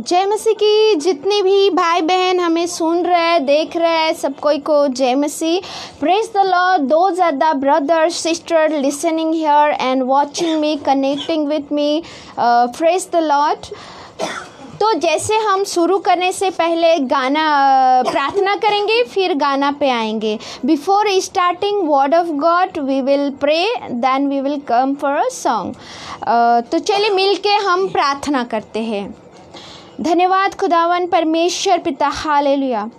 जय मसीह की। जितने भी भाई बहन हमें सुन रहे हैं, देख रहे हैं, सब कोई को जय मसीह। Praise the Lord. Those are the brothers sister listening here and watching me, connecting with me. Praise the Lord. तो जैसे हम शुरू करने से पहले गाना प्रार्थना करेंगे, फिर गाना पे आएंगे। Before starting word of God we will pray, then we will come for a song. तो चलिए मिलके हम प्रार्थना करते हैं। धन्यवाद खुदावन परमेश्वर पिता, हालेलुया।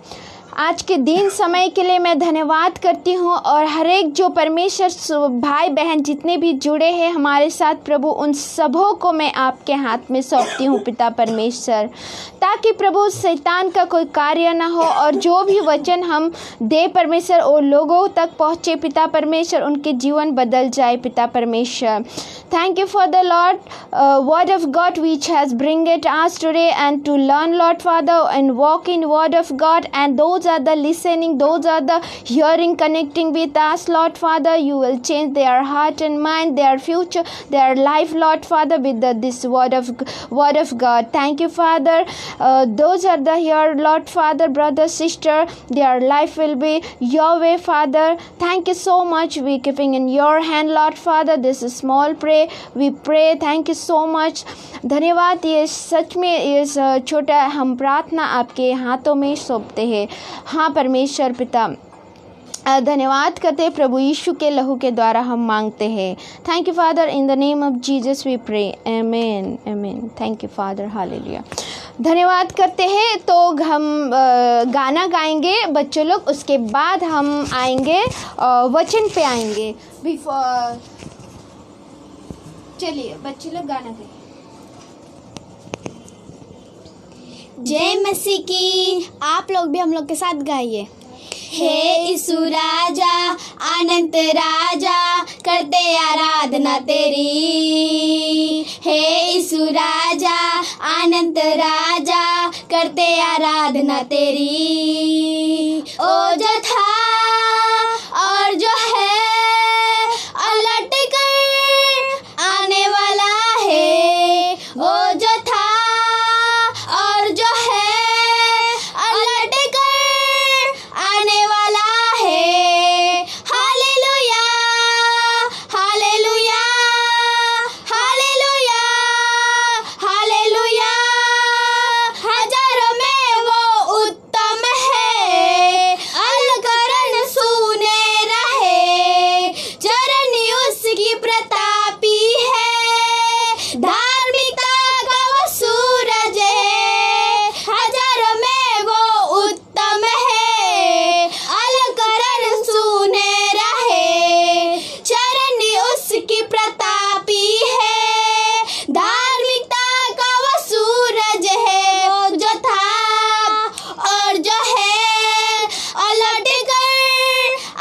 आज के दिन समय के लिए मैं धन्यवाद करती हूँ, और हर एक जो परमेश्वर भाई बहन जितने भी जुड़े हैं हमारे साथ प्रभु, उन सबों को मैं आपके हाथ में सौंपती हूँ पिता परमेश्वर, ताकि प्रभु शैतान का कोई कार्य ना हो, और जो भी वचन हम दे परमेश्वर वो लोगों तक पहुँचे पिता परमेश्वर, उनके जीवन बदल जाए पिता परमेश्वर। Thank you for the Lord word of God which has bring it us today and to learn Lord Father and walk in word of God, and those are the listening, those are the hearing, connecting with us Lord Father. You will change their heart and mind, their future, their life Lord Father with this word of God. Thank you Father. Those are the here Lord Father, brother, sister, their life will be your way Father. Thank you so much. We keeping in your hand Lord Father this is small prayer we pray. Thank you so much. धन्यवाद। ये सच में इस छोटा हम प्रार्थना आपके हाथों में सौंपते हैं। हाँ परमेश्वर पिता, धन्यवाद करते हैं प्रभु यीशु के लहू के द्वारा हम मांगते हैं। Thank you father, in the name of Jesus we pray, amen amen. Thank you father, hallelujah. धन्यवाद करते हैं। तो हम गाना गाएंगे बच्चों लोग, उसके बाद हम आएंगे वचन पे आएंगे। चलिए बच्चे लोग गाना गाइए। जय मसीह की। आप लोग भी हम लोग के साथ गाइए। हे यीशु राजा, अनंत राजा, करते आराधना तेरी। हे यीशु राजा, अनंत राजा, करते आराधना तेरी। ओ जो था और जो है लौट कर आने वाला है, वो जो था और जो है लौट कर आने वाला है। Hallelujah hallelujah hallelujah hallelujah. हजारों में वो उत्तम है, अलकरण सुने रहे, चरण उसकी प्रतापी है, धार्मिकता का वो सूरज है। हजारों में वो उत्तम है, अलकरण सुने रहे, चरण उसकी प्रतापी है, धार्मिकता का वो सूरज है। वो जो था और जो है लौट कर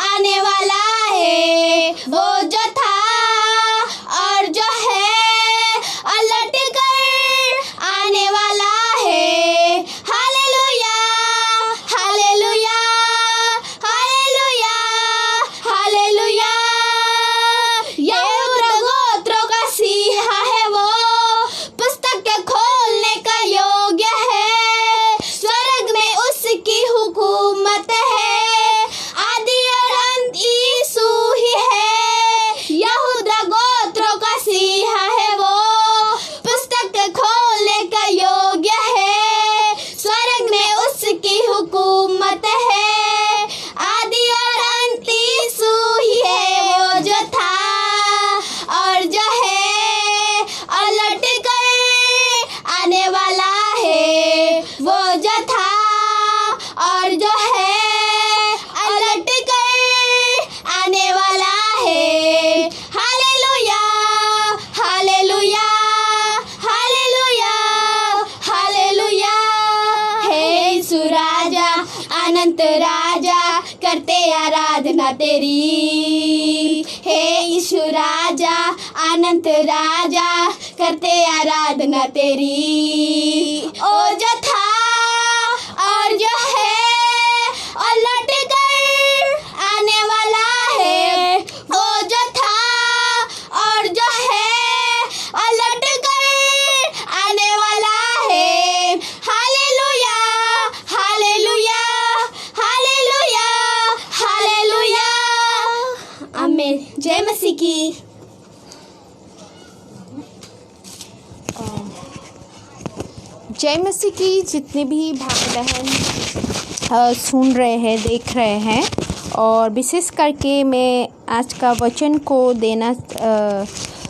आने वाला है, वो जो था और जो है लौट कर आने वाला है। Hallelujah hallelujah hallelujah hallelujah. यहूदा गोत्रों का सिंह है वो, पुस्तक के खोलने का योग्य है, स्वर्ग में उसकी हुकूमत है, आदि और अंत यीशु ही है। यहूदा गोत्रों का सिंह है वो, पुस्तक के खोलने का योग्य है, स्वर्ग में उसकी हुकूमत है, आदि और अंत यीशु ही है। वो जो था और जो है लौट कर आने वाला है, वो जो था और जो है लौट कर आने वाला है। Hallelujah hallelujah hallelujah hallelujah. हे यीशु राजा, अनंत राजा, करते आराधना तेरी। हे यीशु राजा, अनंत राजा, करते आराधना तेरी। ओ जो था और जो है और लौट कर आने वाला है, वो जो था और जो है लौट कर आने वाला है। जय मसीह की जितने भी भाई बहन सुन रहे हैं, देख रहे हैं, और विशेष करके मैं आज का वचन को देना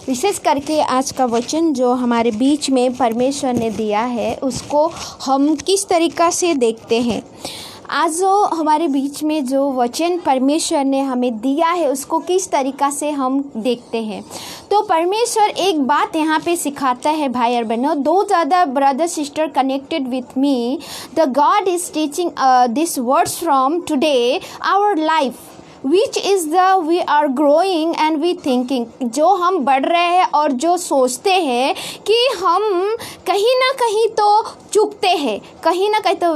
विशेष करके आज का वचन जो हमारे बीच में परमेश्वर ने दिया है उसको हम किस तरीक़ा से देखते हैं। आज जो हमारे बीच में जो वचन परमेश्वर ने हमें दिया है उसको किस तरीक़ा से हम देखते हैं। तो परमेश्वर एक बात यहाँ पे सिखाता है भाई और बहनों, दो ज़्यादा brother sister connected with me, the God is teaching this words from today our life which is the we are growing and we thinking. जो हम बढ़ रहे हैं और जो सोचते हैं कि हम कहीं ना कहीं तो चूकते हैं, कहीं ना कहीं तो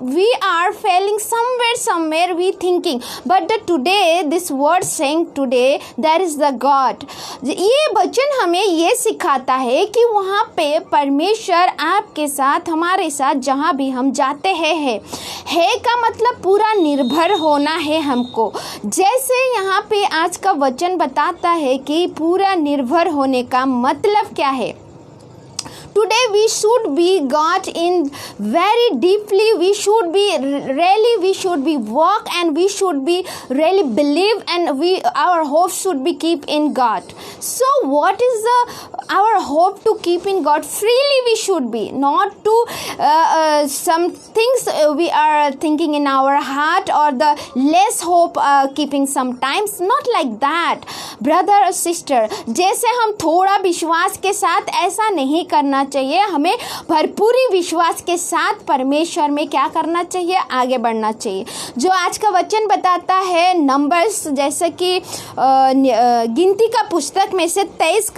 we are failing somewhere we thinking, but today this word saying today there is the God. ये वचन हमें ये सिखाता है कि वहाँ पे परमेश्वर आपके साथ, हमारे साथ जहाँ भी हम जाते हैं है का मतलब पूरा निर्भर होना है हमको। जैसे यहाँ पे आज का वचन बताता है कि पूरा निर्भर होने का मतलब क्या है। Today we should be got in very deeply, we should be walk and we should be really believe, and our hope should be keep in God. So what is our hope to keep in God? Freely we should be, not to some things we are thinking in our heart or the less hope keeping sometimes, not like that brother or sister। जैसे हम थोड़ा विश्वास के साथ ऐसा नहीं करना चाहिए, हमें भरपूरी विश्वास के साथ परमेश्वर में क्या करना चाहिए, आगे बढ़ना चाहिए। जो आज का वचन बताता है नंबर्स, जैसे कि गिनती का पुस्तक में से 23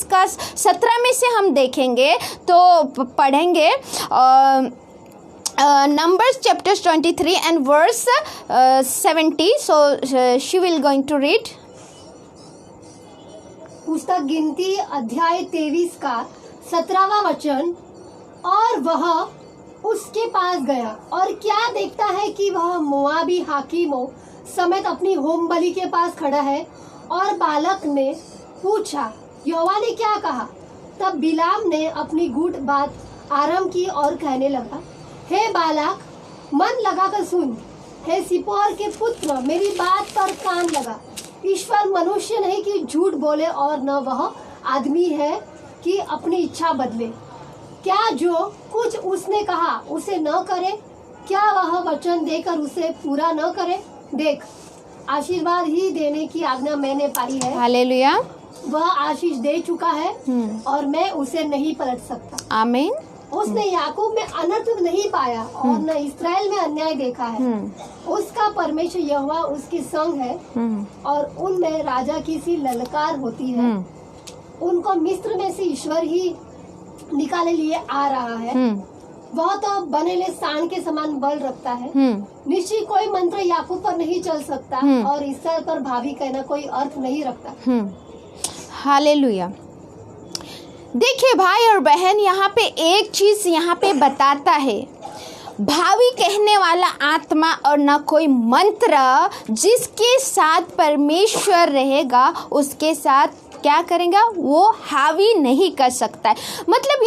का 17 में से हम देखेंगे तो पढ़ेंगे Numbers chapter 23 and verse 70. So she will going to read. पुस्तक गिनती अध्याय 23 का 17वां वचन। और वह उसके पास गया और क्या देखता है कि वह मोआबी हाकिमों समेत अपनी होम बलि के पास खड़ा है। और बालक ने पूछा, यहोवा ने क्या कहा? तब बिलाम ने अपनी गुट बात आरंभ की और कहने लगा, हे बालक, मन लगाकर सुन। हे सिप्पोर के पुत्र, मेरी बात पर कान लगा। ईश्वर मनुष्य नहीं कि झूठ बोले, और न वह आदमी है कि अपनी इच्छा बदले। क्या जो कुछ उसने कहा उसे न करे? क्या वह वचन देकर उसे पूरा न करे? देख, आशीर्वाद ही देने की आज्ञा मैंने पाई है। हालेलुया। वह आशीष दे चुका है और मैं उसे नहीं पलट सकता। आमीन। उसने याकूब में अनर्थ नहीं पाया और न इस्राएल में अन्याय देखा है। उसका परमेश्वर यहोवा उसके संग है और उनमें राजा की सी ललकार होती है। उनको मिस्र में से ईश्वर ही निकाले लिए आ रहा है। वह तो बनेले सांड के समान बल रखता है। निश्चय कोई मंत्र याकूब पर नहीं चल सकता और इस्राएल पर भावी कहना कोई अर्थ नहीं रखता। हालेलुया। देखिए भाई और बहन, यहाँ पे एक चीज यहाँ पे बताता है, भावी कहने वाला आत्मा और न कोई मंत्र जिसके साथ परमेश्वर रहेगा उसके साथ क्या करेगा, वो हावी नहीं कर सकता है। मतलब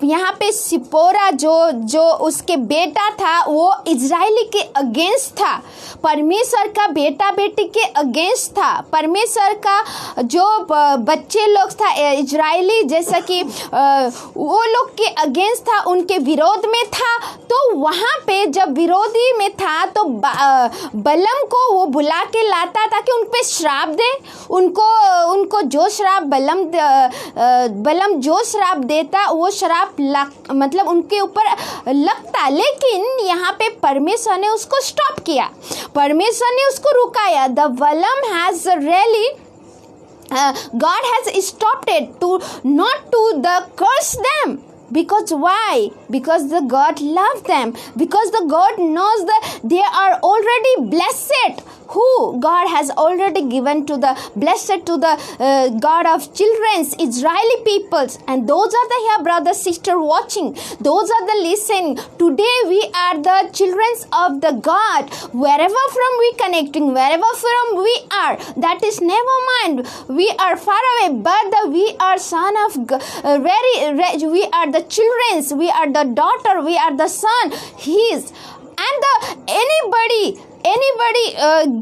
यहाँ पे सिप्पोरा जो उसके बेटा था वो इजरायली के अगेंस्ट था, परमेश्वर का बेटा बेटी के अगेंस्ट था। परमेश्वर का जो बच्चे लोग था इजरायली, जैसा कि वो लोग के अगेंस्ट था, उनके विरोध में था। तो वहाँ पे जब विरोधी में था तो बलम को वो बुला के लाता था कि उन पे श्राप दे। उनको जो श्राप बलम जो श्राप देता वो श्राप मतलब उनके ऊपर लगता। लेकिन यहाँ पे परमेश्वर ने उसको स्टॉप किया, परमेश्वर ने उसको रुकाया। द बलम has really God has stopped it to not to the curse them. Because why? Because the God loves them. Because the God knows that they are already blessed. who God has already given to the blessed to the God of children's Israeli peoples. And those are the here brother sister watching, those are the listening. Today we are the children of the God. Wherever from we connecting, wherever from we are, that is never mind. We are far away, but we are son of we are the children's, we are the daughter, we are the son. He is, and anybody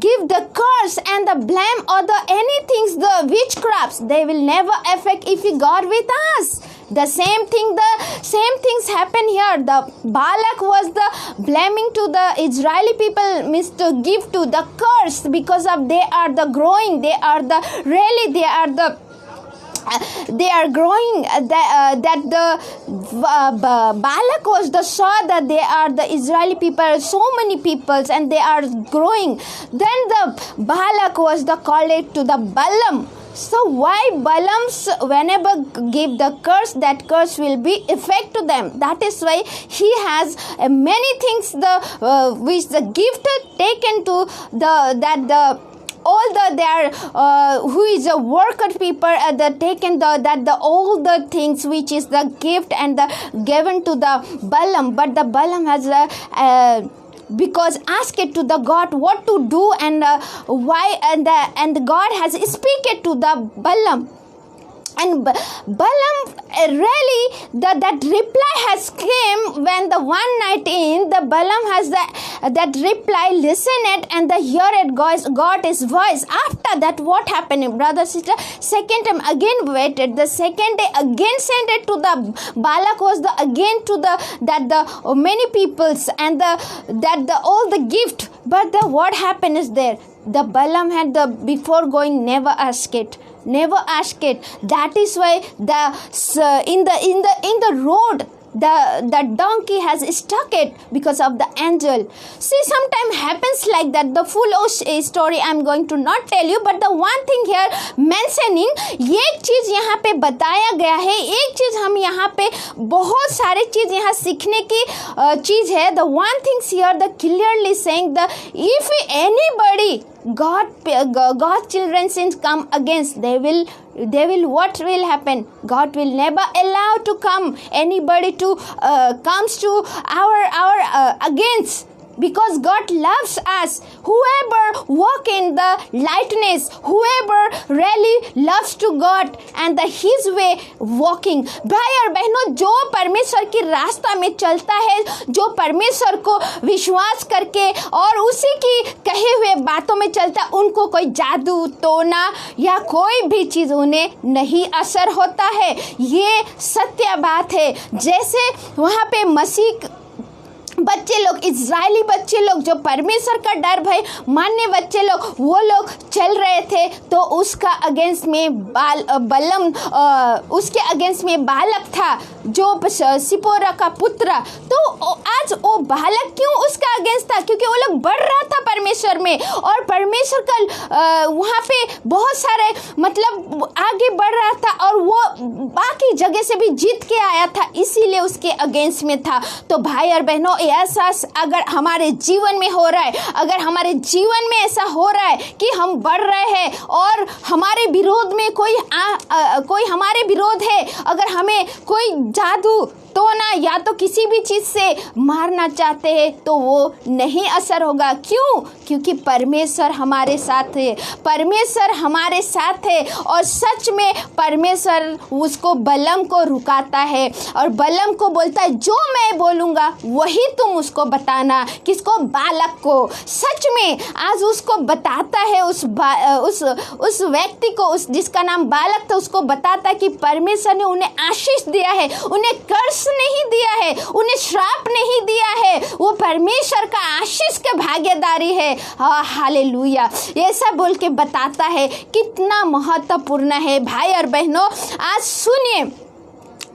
give the curse and the blame or the anything, the witchcrafts, they will never affect if we God with us. The same things happen here. The Balak was the blaming to the Israeli people, means to give to the curse because of they are the growing, they are the really they are the they are growing, that the Balak was the saw that they are the Israeli people, so many peoples, and they are growing. Then the Balak was the called it to the Balaam. So why Balaam's whenever give the curse, that curse will be effect to them. That is why he has many things the which the gift taken to the all the their who is a worker people the taken the all the things which is the gift and the given to the Balaam, but the Balaam has because ask it to the God what to do and why, and God has speak it to the Balaam. And Balaam really that reply has came when the one night in the Balaam has that reply, listen it and the hear it God his voice. After that what happened, brother sister, second time again waited, the second day again sent it to the Balak was the again to the many peoples and the all the gift, but the what happened is there, the Balaam had the before going never ask it. That is why in the road the donkey has stuck it because of the angel. See, sometimes happens like that. The full story I'm going to not tell you, but the one thing here mentioning, एक चीज यहाँ पे बताया गया है, एक चीज हम यहाँ पे बहुत सारे चीज यहाँ सीखने की चीज है. The one thing here the clearly saying the if anybody God children sins come against, they will what will happen? God will never allow to come anybody to comes to our against, because God loves us. Whoever walk in the lightness, whoever really loves to God and his way walking. भाई और बहनों, जो परमेश्वर की रास्ता में चलता है, जो परमेश्वर को विश्वास करके और उसी की कहे हुए बातों में चलता, उनको कोई जादू टोना या कोई भी चीज उन्हें नहीं असर होता है. ये सत्य बात है. जैसे वहां पे मसीह बच्चे लोग, इजरायली बच्चे लोग जो परमेश्वर का डर भय मानने बच्चे लोग, वो लोग चल रहे थे, तो उसका अगेंस्ट में बलम उसके अगेंस्ट में बालक था जो सिपोरा का पुत्र. तो आज वो बालक क्यों उसका अगेंस्ट था? क्योंकि वो लोग बढ़ रहा था परमेश्वर में, और परमेश्वर का वहाँ पे बहुत सारे मतलब आगे बढ़ रहा था, और वो बाकी जगह से भी जीत के आया था, इसीलिए उसके अगेंस्ट में था. तो भाई और बहनों, ऐसा अगर हमारे जीवन में हो रहा है, अगर हमारे जीवन में ऐसा हो रहा है कि हम बढ़ रहे हैं और हमारे विरोध में कोई हमारे विरोध है, अगर हमें कोई जादू तो ना या तो किसी भी चीज से मारना चाहते हैं, तो वो नहीं असर होगा. क्यों? क्योंकि परमेश्वर हमारे साथ है, परमेश्वर हमारे साथ है. और सच में परमेश्वर उसको बलम को रुकाता है और बलम को बोलता है, जो मैं बोलूँगा वही तुम उसको बताना. किसको? बालक को. सच में आज उसको बताता है, उस व्यक्ति को, उस जिसका नाम बालक था, उसको बताता है कि परमेश्वर ने उन्हें आशीष दिया है, उन्हें कर्ज नहीं दिया है, उन्हें श्राप नहीं दिया है, वो परमेश्वर का आशीष के भागीदारी है. हालेलुया. ऐसा बोल के बताता है. कितना महत्वपूर्ण है भाई और बहनों. आज सुनिए,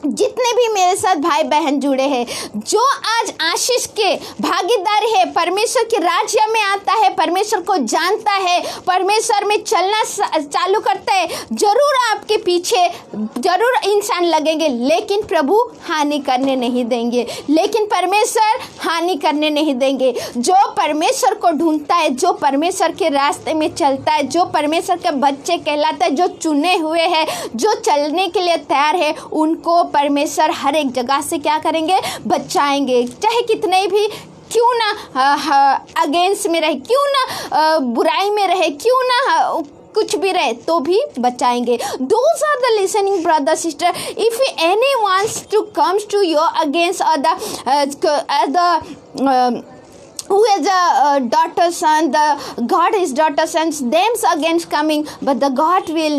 जितने भी मेरे साथ भाई बहन जुड़े हैं, जो आज आशीष के भागीदार है, परमेश्वर के राज्य में आता है, परमेश्वर को जानता है, परमेश्वर में चलना चालू करता है, जरूर आपके पीछे जरूर इंसान लगेंगे, लेकिन प्रभु हानि करने नहीं देंगे, लेकिन परमेश्वर हानि करने नहीं देंगे। जो परमेश्वर को ढूंढता है, जो परमेश्वर के रास्ते में चलता है, जो परमेश्वर के बच्चे कहलाता है, जो चुने हुए हैं, जो चलने के लिए तैयार है, उनको परमेश्वर हर एक जगह से क्या करेंगे? बचाएंगे। चाहे कितने भी क्यों ना अगेंस्ट में रहे, क्यों ना बुराई में रहे, क्यों ना कुछ भी रहे, तो भी बचाएंगे। Those are the listening brother sister. If any wants to comes to your against or who is a daughter son, the God is daughter sons, them's against coming, but the God will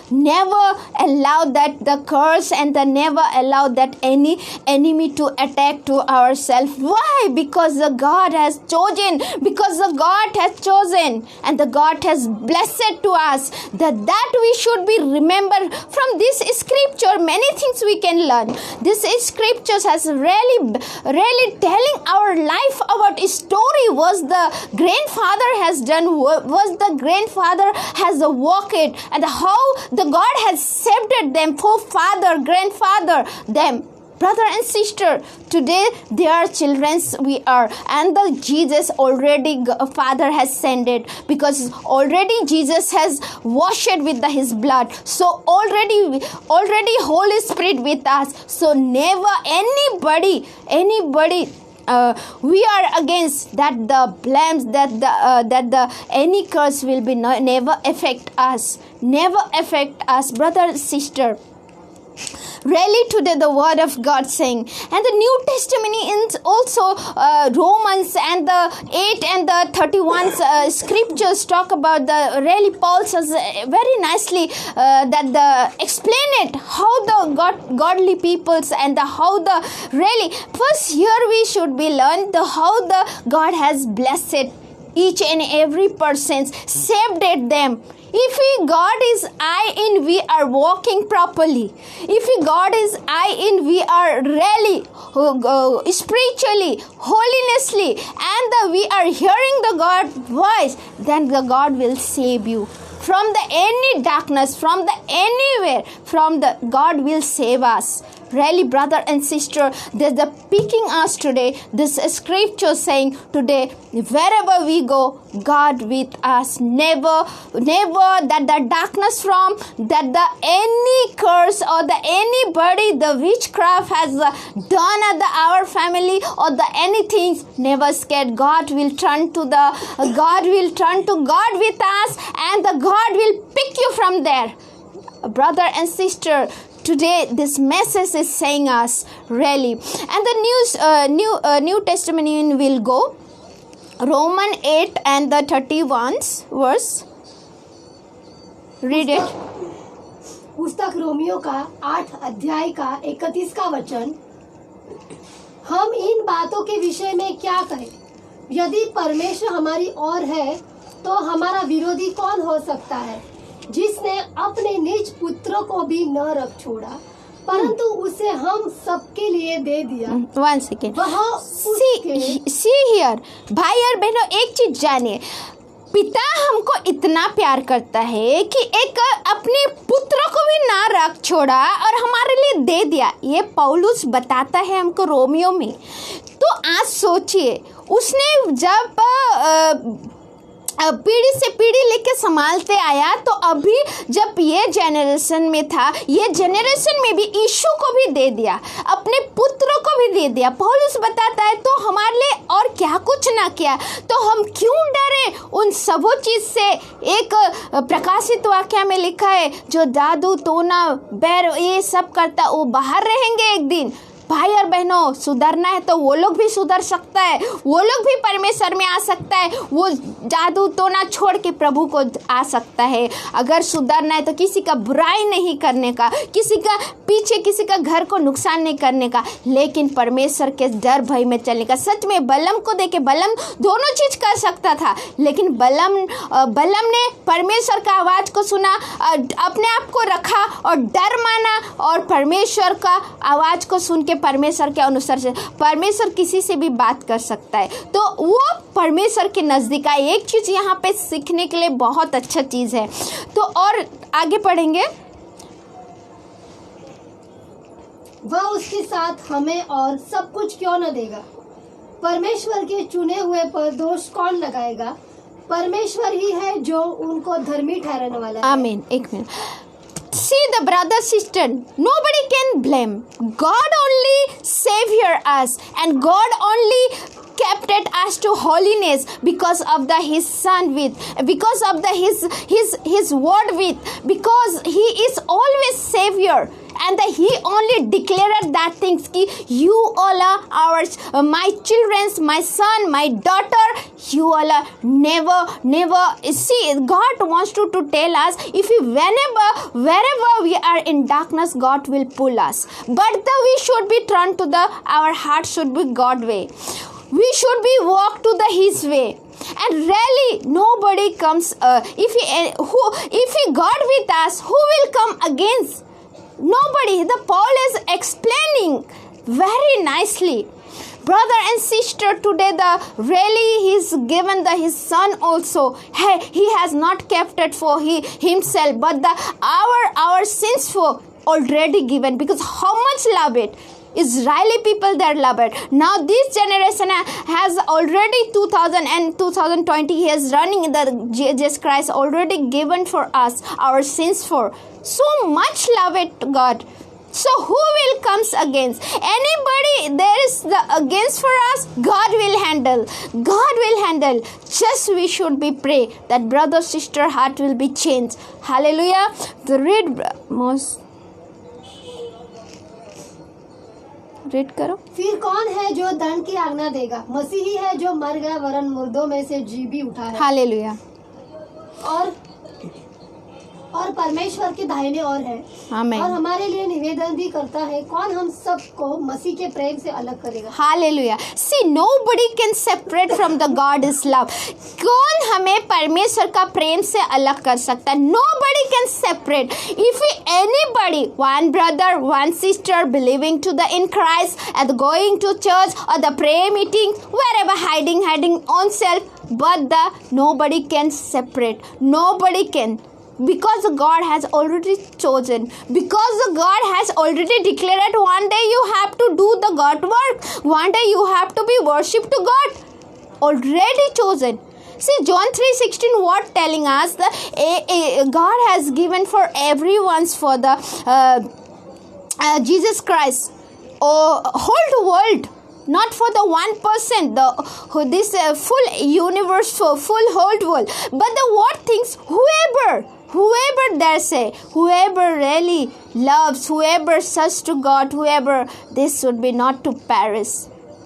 never allow that the curse and the never allow that any enemy to attack to ourselves. Why? Because the God has chosen, because the God has chosen and the God has blessed to us, that we should be remember from this scripture. Many things we can learn. This scriptures has really telling our life about story was the grandfather has done, was the grandfather has walked it, and how the God has saved them, forefather, grandfather, them. Brother and sister, today they are children we are, and the Jesus already Father has sent it, because already Jesus has washed it with his blood. So already Holy Spirit with us. So never anybody we are against that the blames that the any curse will be never affect us, brother and sister. Really today the word of God saying, and the New Testament is also Romans and the 8 and the 31 scriptures talk about the really Paul says very nicely that the explain it how the godly peoples and the how the really first here we should be learned the how the God has blessed each and every person, saved them. If God is I in, we are walking properly. If God is I in, we are really spiritually, holinessly, and we are hearing the God voice, then the God will save you from the any darkness, from the anywhere, from the God will save us. Really, brother and sister, there's the picking us today. This scripture saying today, wherever we go, God with us. Never that the darkness from, that the any curse or the anybody, the witchcraft has done at our family or the anything, never scared. God will turn to God with us, and the God will pick you from there. Brother and sister, today this message is saying us really, and the New Testament will go Romans 8 and the 31 verse. Read it. पुस्तक Romeo का 8 अध्याय का 31 का वचन, हम इन बातों के विषय में क्या कहें? यदि परमेश्वर हमारी ओर है तो हमारा विरोधी कौन हो सकता है? जिसने अपने निज पुत्र को भी न रख छोड़ा, परंतु उसे हम सबके लिए दे दिया। One second. See here, भाई और बहनों, एक चीज जानिए, पिता हमको इतना प्यार करता है कि एक अपने पुत्र को भी ना रख छोड़ा और हमारे लिए दे दिया। ये पौलुस बताता है हमको रोमियो में। तो आज सोचिए, उसने जब पीढ़ी से पीढ़ी लेके संभालते आया, तो अभी जब ये जनरेशन में था, ये जनरेशन में भी यीशु को भी दे दिया, अपने पुत्र को भी दे दिया। पौलुस बताता है तो हमारे लिए और क्या कुछ ना किया, तो हम क्यों डरे उन सबों चीज से? एक प्रकाशित वाक्य में लिखा है, जो जादू टोना बैर ये सब करता वो बाहर रहेंगे एक दिन। भाई और बहनों, सुधरना है तो वो लोग भी सुधर सकता है, वो लोग भी परमेश्वर में आ सकता है, वो जादू टोना छोड़ के प्रभु को आ सकता है। अगर सुधरना है तो किसी का बुराई नहीं करने का, किसी का पीछे किसी का घर को नुकसान नहीं करने का, लेकिन परमेश्वर के डर भय में चलने का। सच में बलम को देखे, बलम दोनों चीज कर सकता था, लेकिन बलम ने परमेश्वर का आवाज को सुना, अपने आप को रखा और डर माना, और परमेश्वर का आवाज को सुन के परमेश्वर के अनुसार से परमेश्वर किसी से भी बात कर सकता है, तो वो परमेश्वर के नजदीक आए। एक चीज यहाँ पे सीखने के लिए बहुत अच्छा चीज है। तो और आगे पढ़ेंगे। वह उसके साथ हमें और सब कुछ क्यों न देगा? परमेश्वर के चुने हुए पर दोष कौन लगाएगा? परमेश्वर ही है जो उनको धर्मी ठहराने वाला है। आमीन। एक minute. See the brother sister, nobody can blame. God only savior us, and God only kept us to holiness because of his son because of his word because he is always savior, and he only declared that things ki you all are ours, my children, my son, my daughter, you all are never see. God wants to tell us, if we wherever we are in darkness, God will pull us, but we should be turned to our heart should be God way. We should be walk to his way, and really nobody comes if he God with us, who will come against? Nobody. The Paul is explaining very nicely. Brother and sister, today he's given his son also. Hey, he has not kept it for himself, but our sins for already given, because how much love it. Israeli people that love it. Now this generation has already 2000 and 2020 he is running the Jesus Christ already given for us our sins for. So much love it God. So who will comes against? Anybody there is against for us, God will handle. God will handle. Just we should be pray that brother sister heart will be changed. Hallelujah. The read करो। फिर कौन है जो दंड की आज्ञा देगा? मसीही है जो मर गया वरन मुर्दों में से जी भी उठा है। हालेलुया। और परमेश्वर के दाहिने ओर है। आमीन। और हमारे लिए निवेदन भी करता है, कौन हम सबको मसीह के प्रेम से अलग करेगा? Hallelujah. See, nobody can separate from the God's love. कौन हमें परमेश्वर का प्रेम से अलग कर सकता है? Nobody can separate. If anybody, one brother, one sister believing in Christ and going to church or the prayer meeting, wherever hiding on self, but nobody can separate. Nobody can. Because God has already chosen, because God has already declared one day you have to do the God work, one day you have to be worship to God, already chosen. See John 3:16 what telling us that God has given for everyone's for the Jesus Christ, whole world, not for the 1%, this full universe, full whole world, but the what things whoever dare say, whoever really loves, whoever serves to God, whoever, this should be not to perish,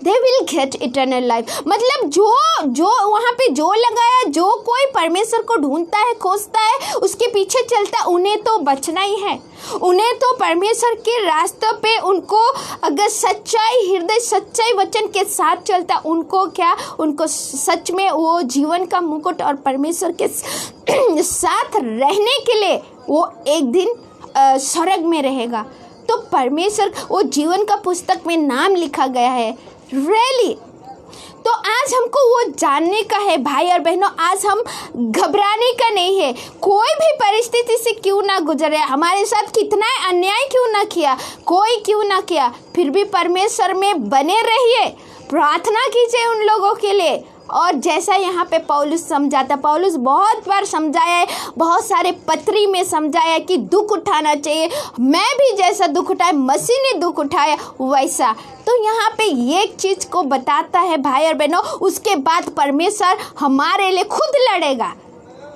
they will get eternal life. मतलब जो वहाँ पे जो लगाया, जो कोई परमेश्वर को ढूंढता है, खोजता है, उसके पीछे चलता, उन्हें तो बचना ही है। उन्हें तो परमेश्वर के रास्ते पे उनको अगर हृदय सच्चाई वचन के साथ चलता, उनको सच में वो जीवन का मुकुट और परमेश्वर के साथ रहने के लिए वो एक दिन स्वर्ग में रहेगा। तो परमेश्वर वो जीवन का पुस्तक में नाम लिखा गया है। रियली तो आज हमको वो जानने का है भाई और बहनों, आज हम घबराने का नहीं है। कोई भी परिस्थिति से क्यों ना गुजरे, हमारे साथ कितना अन्याय क्यों ना किया, कोई क्यों ना किया, फिर भी परमेश्वर में बने रहिए, प्रार्थना कीजिए उन लोगों के लिए। और जैसा यहाँ पे पौलुस समझाता, पौलुस बहुत बार समझाया है, बहुत सारे पत्री में समझाया कि दुख उठाना चाहिए। मैं भी जैसा दुख उठाया, मसीह ने दुख उठाया वैसा। तो यहाँ पे एक चीज को बताता है भाई और बहनों, उसके बाद परमेश्वर हमारे लिए खुद लड़ेगा।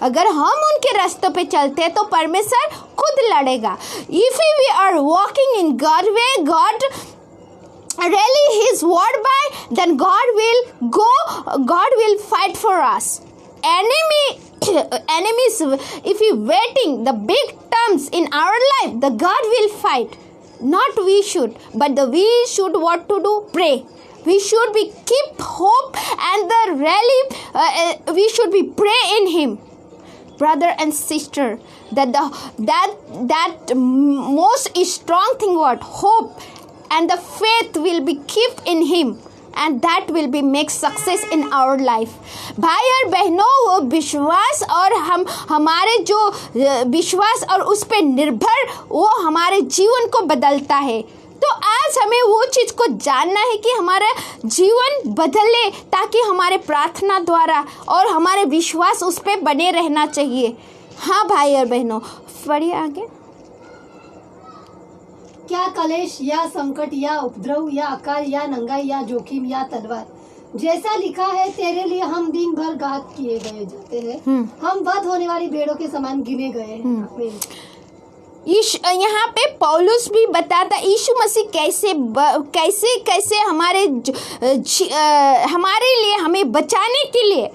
अगर हम उनके रास्तों पे चलते हैं तो परमेश्वर खुद लड़ेगा। If we are walking in God way, really his word by, then God will fight for us. Enemies, if we waiting the big terms in our life, the God will fight. Not we should, but we should what to do? Pray. We should be keep hope, and we should be pray in Him, brother and sister. That most strong thing, what hope and the faith will be kept in Him, and that will be make success in our life. भाई और बहनों, वो विश्वास और हमारे जो विश्वास और उस पे निर्भर, वो हमारे जीवन को बदलता है. तो आज हमें वो चीज को जानना है कि हमारा जीवन बदले, ताकि हमारे प्रार्थना द्वारा और हमारे विश्वास उस पे बने रहना चाहिए. हाँ भाई और बहनों, पढ़िए आगे. क्या कलेश या संकट या उपद्रव या अकाल या नंगाई या जोखिम या तलवार, जैसा लिखा है, तेरे लिए हम दिन भर घात किए गए जाते हैं, हम वध होने वाली भेड़ों के समान गिने गए हैं. यहाँ पे पौलुस भी बताता यीशु मसीह कैसे हमारे लिए, हमें बचाने के लिए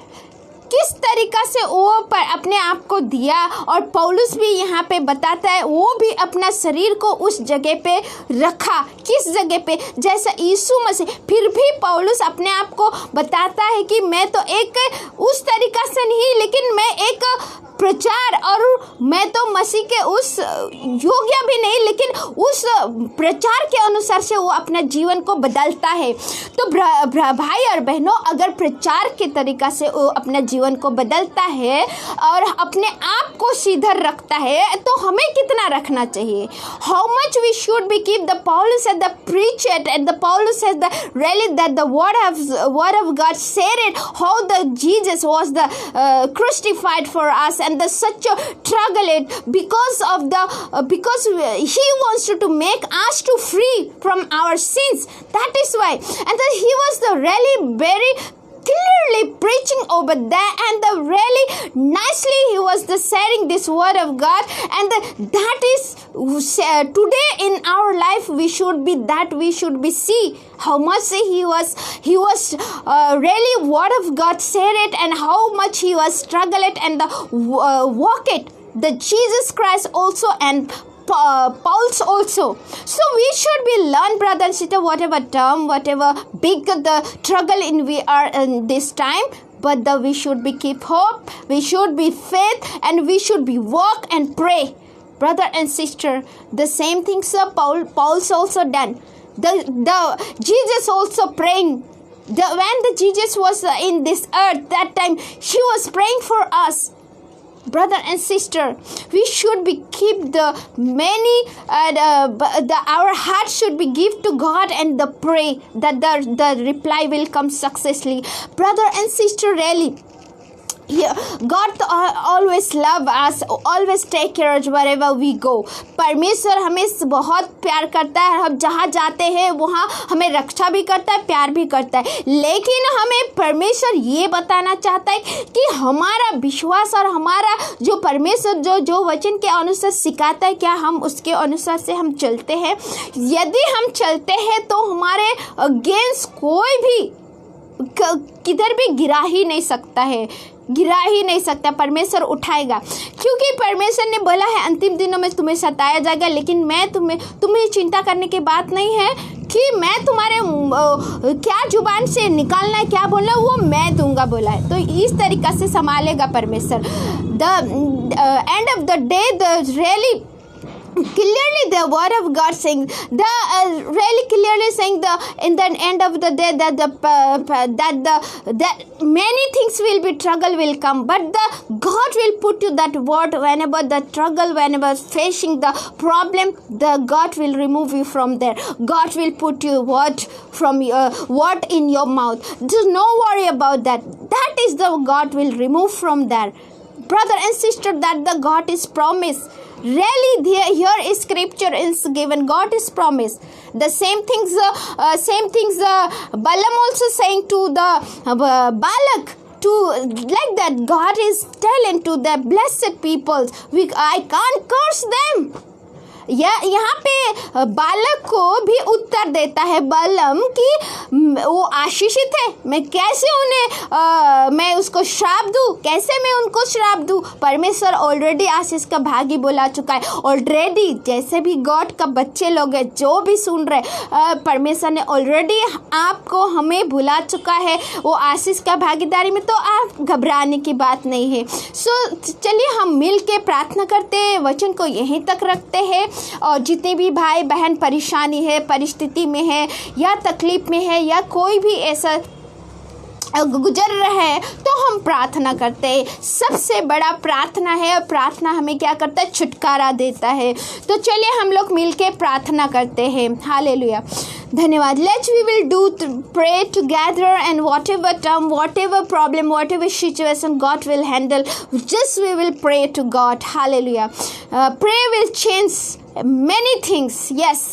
किस तरीका से वो पर अपने आप को दिया. और पौलुस भी यहाँ पे बताता है, वो भी अपना शरीर को उस जगह पे रखा. किस जगह पे? जैसा यीशु मसीह. फिर भी पौलुस अपने आप को बताता है कि मैं तो एक उस तरीका से नहीं, लेकिन मैं एक प्रचार, और मैं तो मसीह के उस योग्य भी नहीं, लेकिन उस प्रचार के अनुसार से वो अपने जीवन को बदलता है. तो भाई और बहनों, अगर प्रचार के तरीका से वो अपने जीवन को बदलता है और अपने आप को सीधा रखता है, तो हमें कितना रखना चाहिए? How much we should be keep the Paulus and the preach it, and the Paulus says the really that the word of God said it, how the Jesus was the crucified for us, and the such a struggle it because he wants to make us to free from our sins. That is why, and he was the really very clearly preaching over there, and the really nicely he was the sharing this word of God, and that is today in our life we should be see how much he was really word of God said it, and how much he was struggle it and walk it, the Jesus Christ also, and Paul's also. So we should be learn, brother and sister, whatever term, whatever big the struggle in we are in this time, but we should be keep hope, we should be faith, and we should be walk and pray. Brother and sister, the same things Paul's also done. The Jesus also praying. When the Jesus was in this earth, that time he was praying for us. Brother and sister, we should be keep the many our heart should be give to God, and the pray that the reply will come successfully. Brother and sister, really, yeah, God always love us, always take care of wherever we go. परमेश्वर हमें बहुत प्यार करता है. हम जहाँ जाते हैं वहाँ हमें रक्षा भी करता है, प्यार भी करता है. लेकिन हमें परमेश्वर ये बताना चाहता है कि हमारा विश्वास और हमारा जो परमेश्वर जो वचन के अनुसार सिखाता है, क्या हम उसके अनुसार से हम चलते हैं? यदि हम चलते हैं तो हमारे अगेंस्ट कोई भी किधर भी गिरा ही नहीं सकता. परमेश्वर उठाएगा, क्योंकि परमेश्वर ने बोला है अंतिम दिनों में तुम्हें सताया जाएगा, लेकिन मैं तुम्हें चिंता करने की बात नहीं है कि मैं तुम्हारे क्या जुबान से निकालना है, क्या बोलना है, वो मैं दूंगा बोला है. तो इस तरीक़ा से संभालेगा परमेश्वर. The end of the day, the really clearly the word of God saying really clearly saying in the end of the day that many things will be struggle will come, but God will put you that word whenever the struggle, whenever facing the problem, the God will remove you from there. God will put you word from word in your mouth. Just no worry about that. That is the God will remove from there. Brother and sister, that the God is promised. Really, here is scripture is given. God is promised. The same things Balaam also saying to the Balak, to like that God is telling to the blessed people, I can't curse them. यहाँ पे बालक को भी उत्तर देता है बालम कि वो आशीषित है, मैं कैसे उन्हें मैं उसको श्राप दूँ, कैसे मैं उनको श्राप दूँ। परमेश्वर ऑलरेडी आशीष का भागी बोला चुका है ऑलरेडी। जैसे भी गॉड का बच्चे लोग हैं जो भी सुन रहे, परमेश्वर ने ऑलरेडी आपको हमें बुला चुका है वो आशीष का भागीदारी में, तो आप घबराने की बात नहीं है। सो चलिए हम मिल के प्रार्थना करते हैं, वचन को यहीं तक रखते हैं। और जितने भी भाई बहन परेशानी है, परिस्थिति में है या तकलीफ में है या कोई भी ऐसा गुजर रहे हैं, तो हम प्रार्थना करते हैं। सबसे बड़ा प्रार्थना है और प्रार्थना हमें क्या करता है, छुटकारा देता है। तो चलिए हम लोग मिलके प्रार्थना करते हैं। हालेलुया, धन्यवाद। Let's we will do pray together and whatever term, whatever problem, whatever situation God will handle, just we will pray to God. Hallelujah. Prayer will change many things. Yes.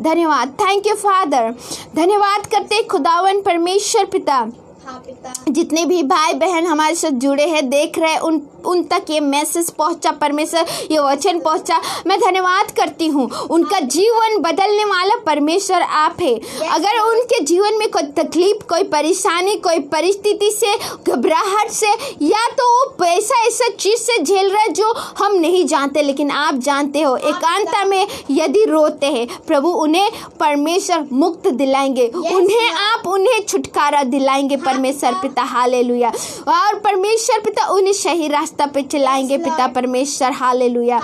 धन्यवाद। Thank you father. धन्यवाद करते खुदावन परमेश्वर पिता, हाँ पिता, जितने भी भाई बहन हमारे साथ जुड़े हैं, देख रहे हैं, उन तक ये मैसेज पहुंचा, परमेश्वर ये वचन पहुंचा, मैं धन्यवाद करती हूँ। उनका जीवन बदलने वाला परमेश्वर आप है। अगर उनके जीवन में कोई तकलीफ, कोई परेशानी, कोई परिस्थिति से, घबराहट से, या तो वो ऐसा चीज से झेल रहे जो हम नहीं जानते, लेकिन आप जानते हो, एकांता में यदि रोते हैं, प्रभु उन्हें परमेश्वर मुक्त दिलाएंगे, उन्हें छुटकारा दिलाएंगे परमेश्वर पिता। हालेलुया। और परमेश्वर पिता उन्हें सही रास्ता पे चलाएंगे पिता परमेश्वर। Hallelujah.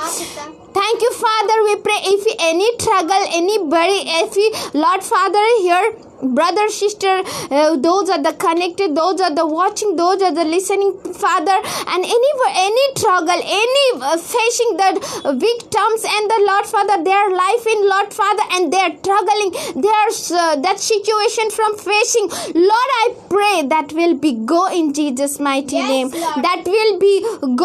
Thank you, Father. We pray if any struggle, anybody, if you, Lord Father, here, brother, sister, those are the connected, those are the watching, those are the listening, Father, and any struggle, any facing the victims and the Lord Father, their life in Lord Father, and they are struggling, there's that situation from facing, Lord, I pray that will be go in Jesus' mighty name. Lord. That will be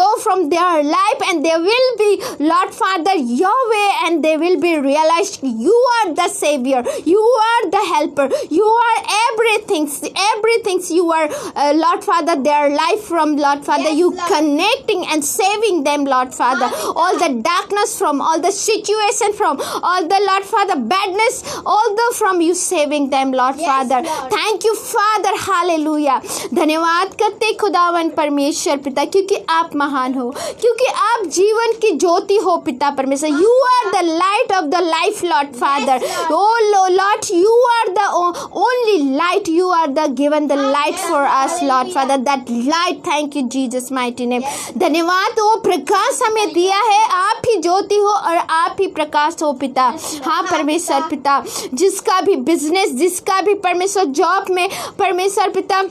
go from their life, and they will be, Lord Father, your way, and they will be realized you are the Savior, you are the helper, you are everything, you are Lord Father, their life from Lord Father, Yes, you Lord. connecting and saving them, Lord Father, all the darkness from, all the situation from, all the Lord Father badness, all the from you saving them, Lord Yes, Father. Lord. Thank you Father, hallelujah. धन्यवाद करते खुदावन परमेश्वर पिता, क्योंकि आप महान हो, क्योंकि आप जीवन की ज्योति हो पिता परमेश्वर। You are the light of the life, Lord Father. Lord. Oh Lord, you are the only light, you are the given the light for us, Lord Father, that light, thank you Jesus mighty name. धन्यवाद, वो प्रकाश हमें दिया है, आप ही ज्योति हो और आप ही प्रकाश हो पिता। हाँ परमेश्वर पिता, जिसका भी बिजनेस, जिसका भी परमेश्वर जॉब में परमेश्वर पिता,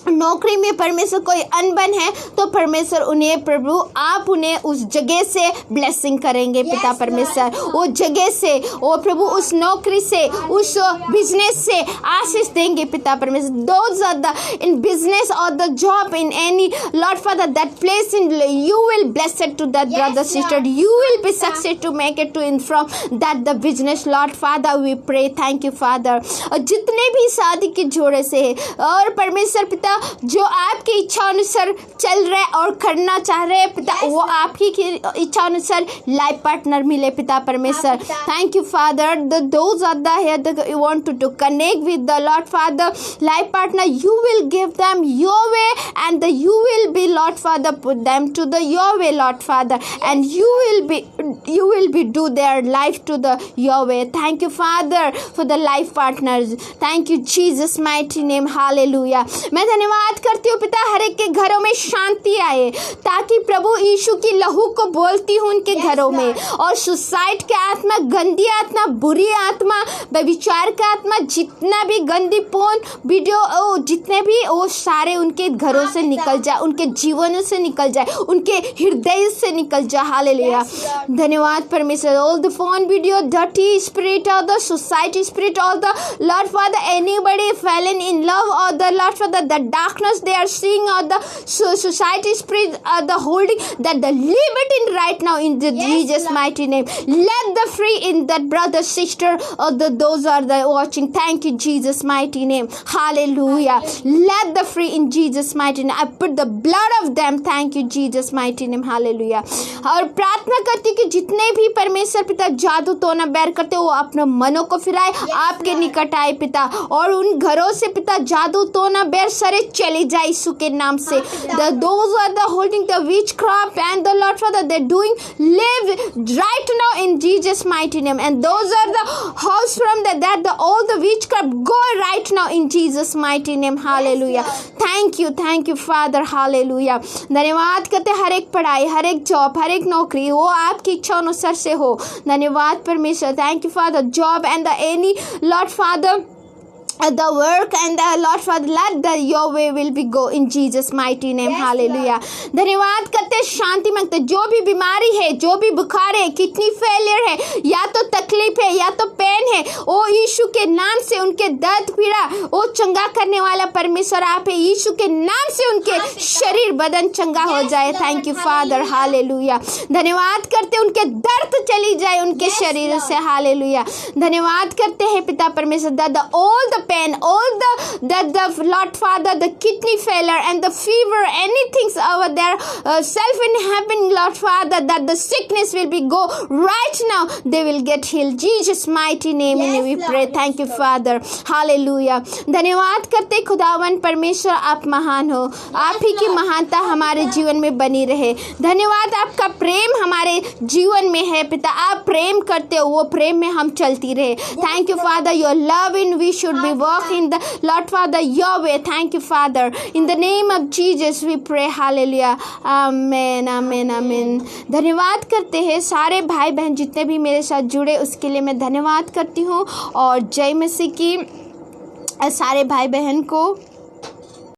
नौकरी में परमेश्वर कोई अनबन है, तो परमेश्वर उन्हें, प्रभु आप उन्हें उस जगह से ब्लेसिंग करेंगे पिता Yes, परमेश्वर। Lord. वो जगह से, वो प्रभु उस नौकरी से, उस बिजनेस से आशीष देंगे पिता परमेश्वर। Those are the in business or the job in any, Lord Father, that place in, you will bless it to that Yes, brother sister, Lord. you will be success to make it to in from that the business, Lord Father, we pray, thank you Father। और जितने भी शादी के जोड़े से है, और परमेश्वर पिता जो आपकी इच्छा अनुसार चल रहे और करना चाह रहे हैं पिता, Yes, वो आप ही की इच्छा अनुसार लाइफ पार्टनर मिले पिता परमेश्वर। Thank you father, those are the here that you want to connect with the Lord Father life partner, you will give them your way, and you will be Lord Father, put them to the your way Lord Father, and you will be do their life to the your way। Thank you Father for the life partners, thank you Jesus mighty name, hallelujah। मैं धन्यवाद करती हूँ पिता, हर एक के घरों में शांति आए, ताकि प्रभु यीशु की लहू को बोलती हूँ उनके घरों में, और सुसाइड के आत्मा, गंदी आत्मा, बुरी आत्मा, व्यभिचार का आत्मा, जितना भी गंदी पोन वीडियो, जितने भी, वो सारे उनके घरों से निकल जाए, उनके जीवनों से निकल जाए, उनके हृदय से निकल जाए। हालेलुया। धन्यवाद परमेश्वर। All the phone video, dirty spirit or the society spirit or the Lord Father, anybody fallen in love or the Lord Father, the darkness they are seeing, or the society spirit, the holding, that the liberty right now in the Jesus mighty name. Let the free in that brother, sister, or those are the watching. Thank you, Jesus mighty name. Hallelujah. Let the free in Jesus mighty name. I put the blood of them. Thank you, Jesus mighty name. Hallelujah. और प्रार्थना करती कि जितने भी परमेश्वर पिता जादू टोना बैर करते वो अपने मनों को फिराए, आपके निकट आए पिता, और उन घरों से पिता जादू टोना बैर सारे चले जाए यीशु के नाम से. Those are the holding the witchcraft and the Lord Father, they're doing live right now in Jesus mighty name, and those are the house from that all the witchcraft go right now in Jesus mighty name. Hallelujah. Thank you Father. Hallelujah. धन्यवाद करते हर एक पढ़ाई, हर एक job, हर एक नौकरी वो आपकी इच्छा अनुसार से हो. धन्यवाद परमेश्वर. Thank you father. Job and the any Lord father, the work and the Lord Father, let your way will be go in Jesus mighty name. Hallelujah. धन्यवाद करते, शांति मांगते. जो भी बीमारी है, जो भी बुखार है, किडनी फेलियर है, या तो तकलीफ है, या तो पेन है, ओ यीशु के नाम से उनके दर्द पीड़ा वो चंगा करने वाला परमेश्वर आप है. यीशु के नाम से उनके शरीर बदन चंगा हो जाए. Thank you father. हालेलुया. धन्यवाद करते, उनके दर्द चली जाए उनके शरीर से. हालेलुया. धन्यवाद करते हैं पिता परमेश्वर. all the pain, all the Lord Father, the kidney failure and the fever, anything over there, self in heaven, Lord Father, that the sickness will be go right now, they will get healed. Jesus mighty name we pray. Thank you Father. Hallelujah. धन्यवाद करते खुदावन परमेश्वर, आप महान हो. आप ही की महानता हमारे जीवन में बनी रहे. धन्यवाद, आपका प्रेम हमारे जीवन में है पिता. आप प्रेम करते हो, वो प्रेम में हम चलती रहे. Thank you Father. Your love in we should be walk in the Lord Father your way. Thank you Father. In the name of Jesus we pray. Hallelujah. Amen. Amen. Amen. धन्यवाद करते हैं सारे भाई बहन जितने भी मेरे साथ जुड़े, उसके लिए मैं धन्यवाद करती हूँ. और जय मसीह की सारे भाई बहन को